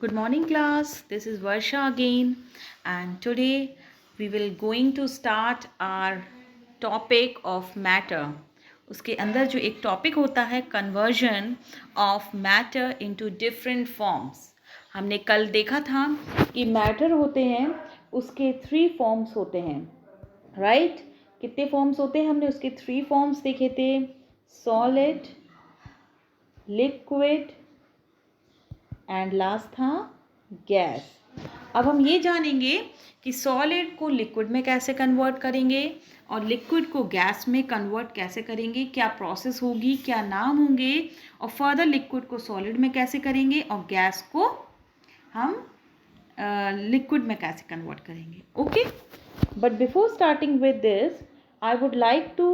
Good morning class, this is Varsha again and today we will going to start our topic of matter. उसके अंदर जो एक topic होता है conversion of matter into different forms. हमने कल देखा था कि matter होते हैं उसके 3 forms होते हैं, right? कितने forms होते हैं? हमने उसके 3 forms देखे थे, solid, liquid एंड लास्ट था गैस. अब हम ये जानेंगे कि सॉलिड को लिक्विड में कैसे कन्वर्ट करेंगे और लिक्विड को गैस में कन्वर्ट कैसे करेंगे, क्या प्रोसेस होगी, क्या नाम होंगे और फर्दर लिक्विड को सॉलिड में कैसे करेंगे और गैस को हम लिक्विड में कैसे कन्वर्ट करेंगे. Okay, but before starting with this I would like to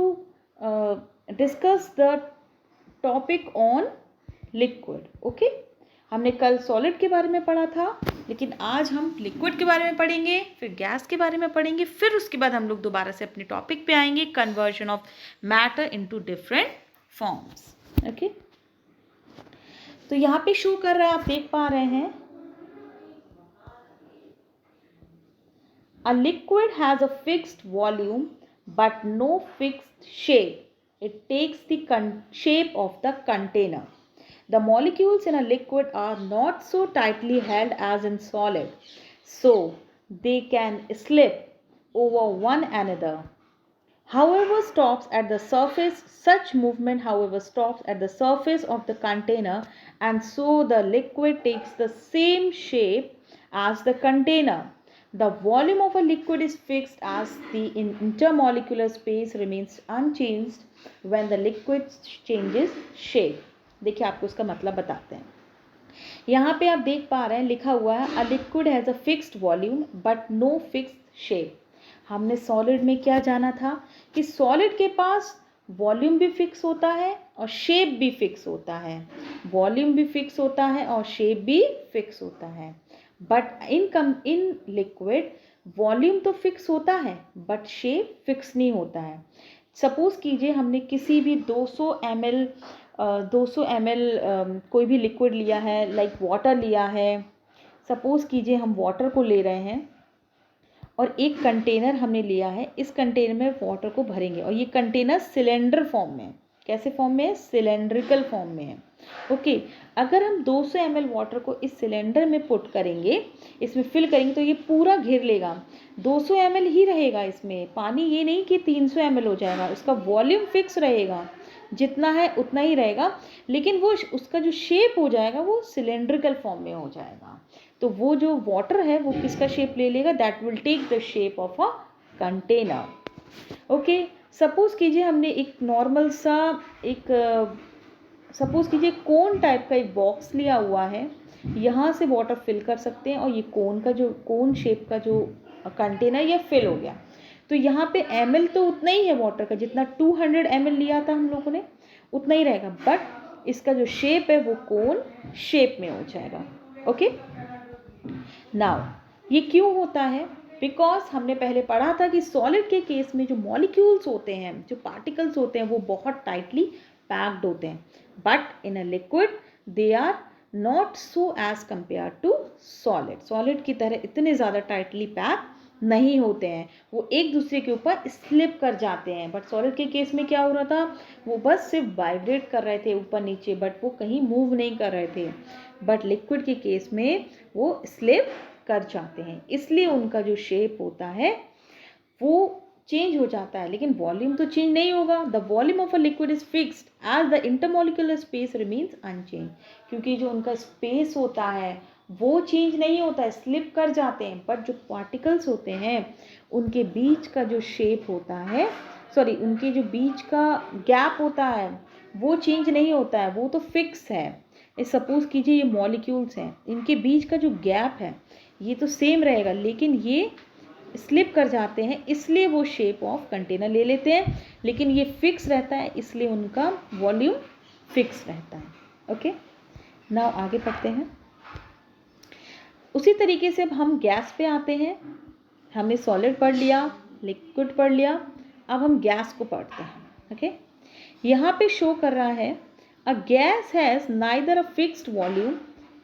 discuss the topic on liquid. Okay, हमने कल सॉलिड के बारे में पढ़ा था, लेकिन आज हम लिक्विड के बारे में पढ़ेंगे, फिर गैस के बारे में पढ़ेंगे, फिर उसके बाद हम लोग दोबारा से अपने टॉपिक पे आएंगे, conversion of matter into different forms. Okay, तो यहाँ पे शो कर रहा है, आप देख पा रहे हैं, a liquid has a fixed volume but no fixed shape. It takes the shape of the container. The molecules in a liquid are not so tightly held as in solid, so they can slip over one another. However, stops at the surface, such movement, however, stops at the surface of the container, and so the liquid takes the same shape as the container. The volume of a liquid is fixed as the intermolecular space remains unchanged when the liquid changes shape. देखिए, आपको इसका मतलब बताते हैं. यहाँ पे आप देख पा रहे हैं, लिखा हुआ है a liquid has a fixed volume but no fixed shape. हमने सॉलिड में क्या जाना था कि सॉलिड के पास वॉल्यूम भी फिक्स होता है और शेप भी फिक्स होता है. वॉल्यूम भी फिक्स होता है और शेप भी फिक्स होता है. बट इन लिक्विड वॉल्यूम तो फिक्स होता है बट शेप फिक्स नहीं होता है. सपोज़ कीजिए हमने किसी भी 200 ml कोई भी लिक्विड लिया है, लाइक वाटर लिया है. सपोज़ कीजिए हम वाटर को ले रहे हैं और एक कंटेनर हमने लिया है, इस कंटेनर में वाटर को भरेंगे और ये कंटेनर सिलेंडर फॉर्म में है. कैसे फॉर्म में है? सिलेंड्रिकल फॉर्म में है. ओके, अगर हम 200 ml वाटर को इस सिलेंडर में पुट करेंगे, इसमें फिल करेंगे, तो ये पूरा घेर लेगा. 200 ml ही रहेगा इसमें पानी, ये नहीं कि 300 ml हो जाएगा. उसका वॉल्यूम फिक्स रहेगा, जितना है उतना ही रहेगा, लेकिन वो उसका जो शेप हो जाएगा वो सिलेंड्रिकल फॉर्म में हो जाएगा. तो वो जो वाटर है वो किसका शेप ले लेगा? That will take the shape of a container. Okay, suppose कीजिए हमने एक नॉर्मल सा सपोज़ कीजिए कोन टाइप का एक बॉक्स लिया हुआ है, यहाँ से वाटर फिल कर सकते हैं और ये कोन शेप का जो कंटेनर ये फिल हो गया. तो यहाँ पे ml तो उतना ही है वाटर का, जितना 200 ml लिया था हम लोगों ने उतना ही रहेगा, बट इसका जो शेप है वो कोन शेप में हो जाएगा. ओके, नाउ ये क्यों होता है? बिकॉज हमने पहले पढ़ा था कि सॉलिड के केस में जो मॉलिक्यूल्स होते हैं, जो पार्टिकल्स होते हैं, वो बहुत टाइटली पैक्ड होते हैं. But in a liquid they are not so as compare to solid. Solid की तरह इतने ज़्यादा टाइटली पैक नहीं होते हैं, वो एक दूसरे के ऊपर स्लिप कर जाते हैं. बट सॉलिड के केस में क्या हो रहा था? वो बस सिर्फ वाइब्रेट कर रहे थे ऊपर नीचे, बट वो कहीं मूव नहीं कर रहे थे. बट लिक्विड के केस में वो स्लिप कर जाते हैं, इसलिए उनका जो शेप होता है वो चेंज हो जाता है, लेकिन वॉल्यूम तो चेंज नहीं होगा. The volume of a liquid is fixed as the intermolecular space remains unchanged. क्योंकि जो उनका स्पेस होता है वो चेंज नहीं होता है, स्लिप कर जाते हैं. बट जो पार्टिकल्स होते हैं उनके बीच का जो शेप होता है, उनके जो बीच का गैप होता है वो चेंज नहीं होता है, वो तो फिक्स है. सपोज़ कीजिए ये मॉलिक्यूल्स हैं, इनके बीच का जो गैप है ये तो सेम रहेगा, लेकिन ये स्लिप कर जाते हैं, इसलिए वो शेप ऑफ कंटेनर ले लेते हैं. लेकिन ये फिक्स रहता है, इसलिए उनका वॉल्यूम फिक्स रहता है. ओके, नाउ आगे पढ़ते हैं. उसी तरीके से अब हम गैस पे आते हैं. हमने सॉलिड पढ़ लिया, लिक्विड पढ़ लिया, अब हम गैस को पढ़ते हैं. ओके, यहाँ पे शो कर रहा है a gas has neither a fixed volume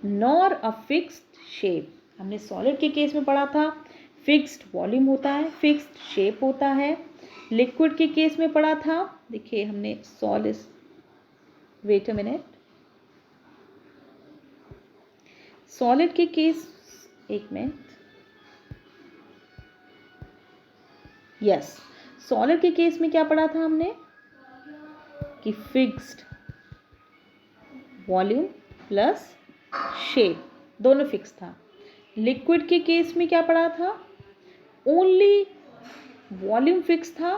nor a fixed shape. हमने सॉलिड के केस में पढ़ा था फिक्स्ड वॉल्यूम होता है, फिक्स्ड शेप होता है। लिक्विड के केस में पढ़ा था, देखिए हमने solid, wait a minute, solid के केस, एक मिनट, यस, सॉलिड के केस में क्या पढ़ा था हमने कि फिक्स्ड वॉल्यूम प्लस शेप दोनों फिक्स था। लिक्विड के केस में क्या पढ़ा था, ओनली वॉल्यूम फिक्स था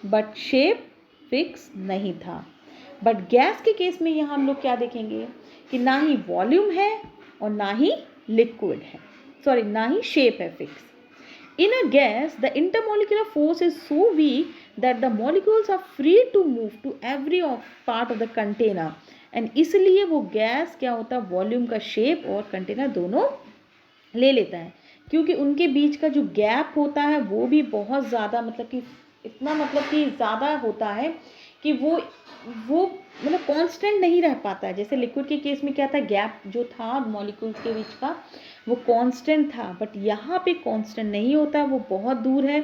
बट शेप फिक्स नहीं था। बट गैस के केस में यहाँ हम लोग क्या देखेंगे कि ना ही वॉल्यूम है और ना ही लिक्विड है, सॉरी ना ही शेप है fix. In a gas, the intermolecular force is so weak that the molecules are free to move to every part of the container. And इसलिए वो गैस क्या होता है, वॉल्यूम का शेप और कंटेनर दोनों ले लेता है, क्योंकि उनके बीच का जो गैप होता है वो भी बहुत ज़्यादा, मतलब कि इतना, मतलब कि ज़्यादा होता है कि वो मतलब कांस्टेंट नहीं रह पाता है। जैसे लिक्विड के केस में क्या था, गैप जो था मॉलिक्यूल्स के बीच का वो कांस्टेंट था, बट यहाँ पे कांस्टेंट नहीं होता, वो बहुत दूर है,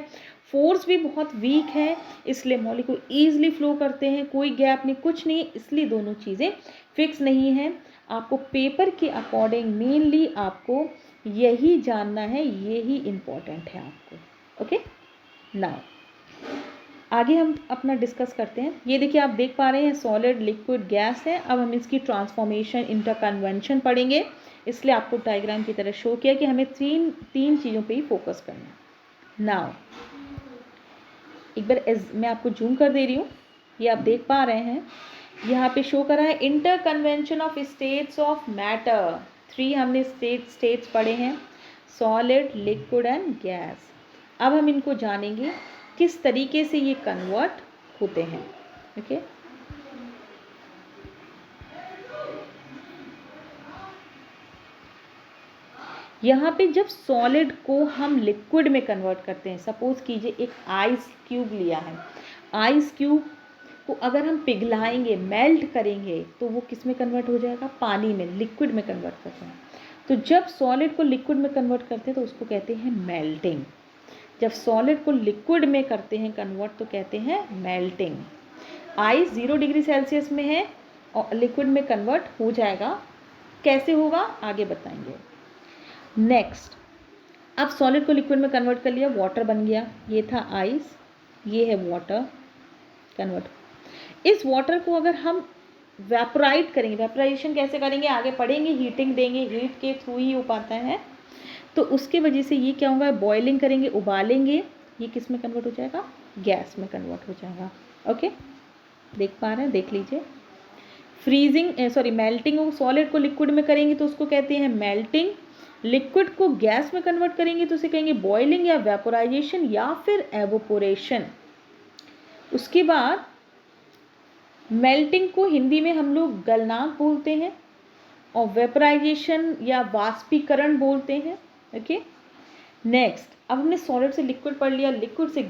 फोर्स भी बहुत वीक है, इसलिए मॉलिक्यूल ईजिली फ्लो करते हैं, कोई गैप नहीं, कुछ नहीं, इसलिए दोनों चीज़ें फिक्स नहीं हैं। आपको पेपर के अकॉर्डिंग मेनली आपको यही जानना है, यही इम्पॉर्टेंट है आपको। ओके, नाउ आगे हम अपना डिस्कस करते हैं। ये देखिए आप देख पा रहे हैं सॉलिड, लिक्विड, गैस है। अब हम इसकी ट्रांसफॉर्मेशन, इंटरकन्वेंशन पढ़ेंगे, इसलिए आपको डायग्राम की तरह शो किया कि हमें तीन चीज़ों पे ही फोकस करना है। नाउ एक बार मैं आपको जूम कर दे रही हूँ, ये आप देख पा रहे हैं, यहाँ पे शो करा है इंटरकन्वेंशन ऑफ स्टेट्स ऑफ मैटर। 3 हमने स्टेट्स पढ़े हैं, सॉलिड, लिक्विड एंड गैस। अब हम इनको जानेंगे किस तरीके से ये कन्वर्ट होते हैं। ओके, यहाँ पे जब सॉलिड को हम लिक्विड में कन्वर्ट करते हैं, सपोज कीजिए एक आइस क्यूब लिया है, आइस क्यूब को अगर हम पिघलाएंगे, मेल्ट करेंगे, तो वो किस में कन्वर्ट हो जाएगा, पानी में, लिक्विड में कन्वर्ट करते हैं। तो जब सॉलिड को लिक्विड में कन्वर्ट करते हैं तो उसको कहते हैं मेल्टिंग। जब सॉलिड को लिक्विड में करते हैं कन्वर्ट तो कहते हैं मेल्टिंग। आइस 0 डिग्री सेल्सियस में है और लिक्विड में कन्वर्ट हो जाएगा, कैसे होगा आगे बताएंगे। नेक्स्ट, अब सॉलिड को लिक्विड में कन्वर्ट कर लिया, वाटर बन गया, ये था आइस, ये है वाटर, कन्वर्ट। इस वाटर को अगर हम वेपोराइट करेंगे, वेपोराइजेशन कैसे करेंगे आगे पढ़ेंगे, हीटिंग देंगे, हीट के थ्रू ही हो पाता है, तो उसके वजह से ये क्या होगा, बॉइलिंग करेंगे, उबालेंगे, ये किस में कन्वर्ट हो जाएगा, गैस में कन्वर्ट हो जाएगा। ओके, देख पा रहे हैं, देख लीजिए। फ्रीजिंग, सॉरी मेल्टिंग, सॉलिड को लिक्विड में करेंगे तो उसको कहते हैं मेल्टिंग, लिक्विड को गैस में कन्वर्ट करेंगे तो उसे कहेंगे बॉइलिंग या वेपोराइजेशन या फिर एवोपोरेशन। उसके बाद मेल्टिंग को हिंदी में हम लोग गलनांक बोलते हैं और वेपोराइजेशन या वाष्पीकरण बोलते हैं। ओके, नेक्स्ट, अब हमने सॉलिड से लिक्विड पढ़ लिया, लिक्विड से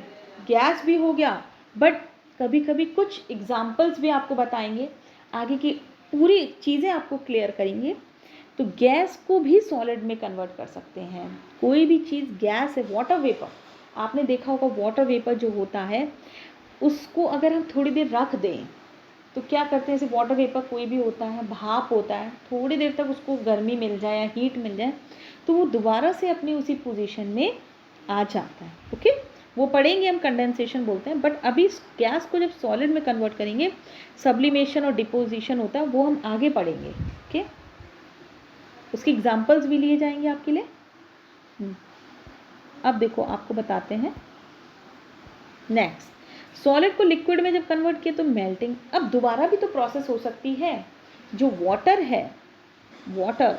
गैस भी हो गया, बट कभी कभी कुछ एग्जाम्पल्स भी आपको बताएंगे, आगे की पूरी चीज़ें आपको क्लियर करेंगे। तो गैस को भी सॉलिड में कन्वर्ट कर सकते हैं, कोई भी चीज़ गैस है, वाटर वेपर, आपने देखा होगा वाटर वेपर जो होता है उसको अगर हम थोड़ी देर रख दें तो क्या करते हैं, जैसे वाटर वेपर कोई भी होता है, भाप होता है, थोड़ी देर तक उसको गर्मी मिल जाए या हीट मिल जाए तो वो दोबारा से अपनी उसी पोजीशन में आ जाता है। ओके, वो पढ़ेंगे हम, कंडेंसेशन बोलते हैं। बट अभी गैस को जब सॉलिड में कन्वर्ट करेंगे, सब्लिमेशन और डिपोजिशन होता है, वो हम आगे पढ़ेंगे। ओके, उसके एग्जाम्पल्स भी लिए जाएंगे आपके लिए। अब देखो आपको बताते हैं। नेक्स्ट, सॉलिड को लिक्विड में जब कन्वर्ट किया तो मेल्टिंग। अब दोबारा भी तो प्रोसेस हो सकती है, जो वाटर है, वाटर,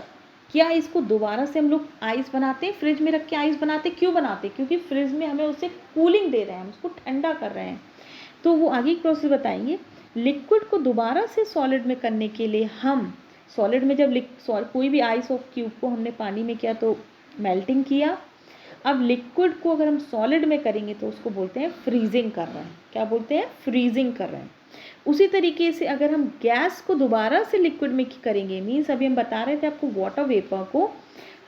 क्या इसको दोबारा से हम लोग आइस बनाते हैं, फ्रिज में रख के आइस बनाते, क्यों बनाते, क्योंकि फ्रिज में हमें उससे कूलिंग दे रहे हैं, हम उसको ठंडा कर रहे हैं, तो वो आगे की प्रोसेस बताएंगे। लिक्विड को दोबारा से सॉलिड में करने के लिए हम सॉलिड में जब कोई भी आइस ऑफ क्यूब को हमने पानी में किया तो मेल्टिंग किया, अब लिक्विड को अगर हम सॉलिड में करेंगे तो उसको बोलते हैं फ्रीजिंग कर रहे हैं। क्या बोलते हैं? फ्रीजिंग कर रहे हैं। उसी तरीके से अगर हम गैस को दोबारा से लिक्विड में करेंगे, मीन्स अभी हम बता रहे थे आपको वाटर वेपर को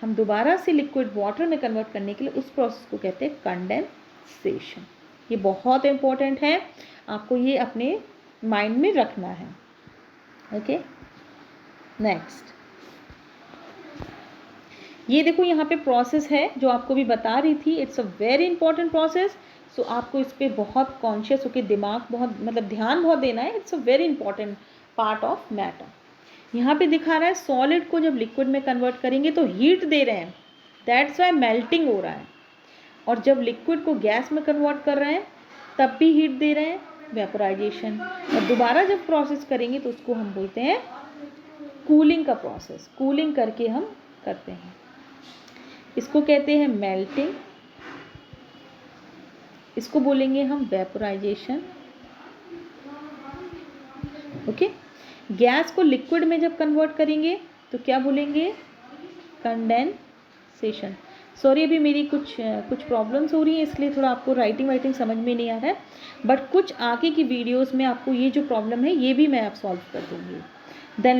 हम दोबारा से लिक्विड वाटर में कन्वर्ट करने के लिए, उस प्रोसेस को कहते हैं कंडेंसेशन। ये बहुत इंपॉर्टेंट है, आपको ये अपने माइंड में रखना है। ओके, नेक्स्ट ये देखो यहाँ पे प्रोसेस है जो आपको भी बता रही थी, it's a very important process. So आपको इस पर बहुत कॉन्शियस होकर दिमाग बहुत मतलब ध्यान बहुत देना है। It's a very important part of matter. यहाँ पे दिखा रहा है सॉलिड को जब लिक्विड में कन्वर्ट करेंगे तो हीट दे रहे हैं, दैट्स वाई मेल्टिंग हो रहा है। और जब लिक्विड को गैस में कन्वर्ट कर रहे हैं तब भी हीट दे रहे हैं, वेपोराइजेशन। और दोबारा जब प्रोसेस करेंगे तो उसको हम बोलते हैं कूलिंग का प्रोसेस। कूलिंग करके हम करते हैं, इसको कहते हैं मेल्टिंग, इसको बोलेंगे हम वेपोराइजेशन। ओके, गैस को लिक्विड में जब कन्वर्ट करेंगे तो क्या बोलेंगे? कंडेंसेशन। सॉरी अभी मेरी कुछ प्रॉब्लम्स हो रही हैं, इसलिए थोड़ा आपको राइटिंग समझ में नहीं आ रहा है, बट कुछ आगे की वीडियोस में आपको ये जो प्रॉब्लम है ये भी मैं आप सॉल्व कर दूँगी। देन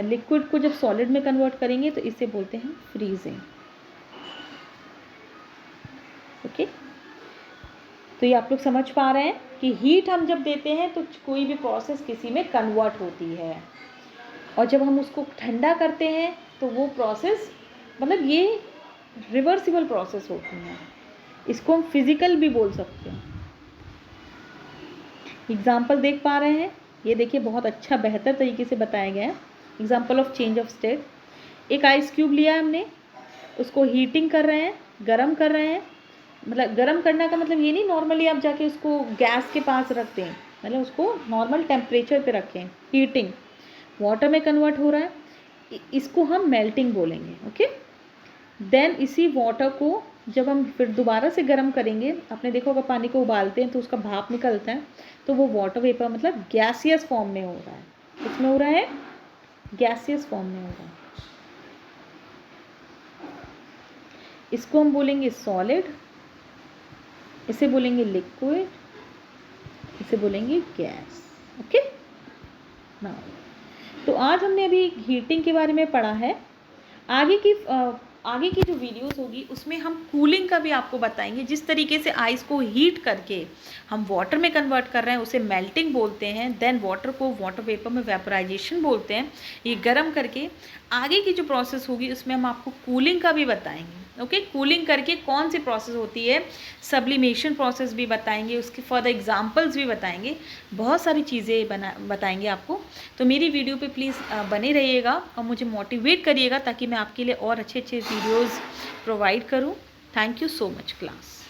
लिक्विड को जब सॉलिड में कन्वर्ट करेंगे तो इसे बोलते हैं फ्रीजिंग। ओके, तो ये आप लोग समझ पा रहे हैं कि हीट हम जब देते हैं तो कोई भी प्रोसेस किसी में कन्वर्ट होती है, और जब हम उसको ठंडा करते हैं तो वो प्रोसेस मतलब ये रिवर्सिबल प्रोसेस होती है। इसको हम फिजिकल भी बोल सकते हैं। एग्जाम्पल देख पा रहे हैं, ये देखिए बहुत अच्छा बेहतर तरीके से बताया गया है। Example of change of state, एक आइस क्यूब लिया है हमने, उसको हीटिंग कर रहे हैं, गरम कर रहे हैं। मतलब गरम करने का मतलब ये नहीं नॉर्मली आप जाके उसको गैस के पास रख दें, मतलब उसको नॉर्मल टेम्परेचर पे रखें। हीटिंग वाटर में कन्वर्ट हो रहा है, इसको हम मेल्टिंग बोलेंगे। ओके, देन इसी वाटर को जब हम फिर दोबारा से गर्म करेंगे, आपने देखा होगा पानी को उबालते हैं तो उसका भाप निकलता है, तो वो वाटर वेपर मतलब गैसियस फॉर्म में हो रहा है। किसमें हो रहा है? गैसियस फॉर्म में हो रहा है। इसको हम बोलेंगे सॉलिड, इसे बोलेंगे लिक्विड, इसे बोलेंगे गैस। ओके ना, तो आज हमने अभी हीटिंग के बारे में पढ़ा है। आगे की जो वीडियोस होगी उसमें हम कूलिंग का भी आपको बताएंगे। जिस तरीके से आइस को हीट करके हम वाटर में कन्वर्ट कर रहे हैं उसे मेल्टिंग बोलते हैं। देन वाटर को वाटर वेपर में वेपराइजेशन बोलते हैं। ये गर्म करके आगे की जो प्रोसेस होगी उसमें हम आपको कूलिंग का भी बताएंगे। ओके, कूलिंग करके कौन सी प्रोसेस होती है, सब्लिमेशन प्रोसेस भी बताएंगे, उसके फर्दर एग्जांपल्स भी बताएंगे, बहुत सारी चीज़ें बताएंगे आपको। तो मेरी वीडियो पे प्लीज़ बने रहिएगा और मुझे मोटिवेट करिएगा ताकि मैं आपके लिए और अच्छे वीडियोज़ प्रोवाइड करूँ। Thank you so much class.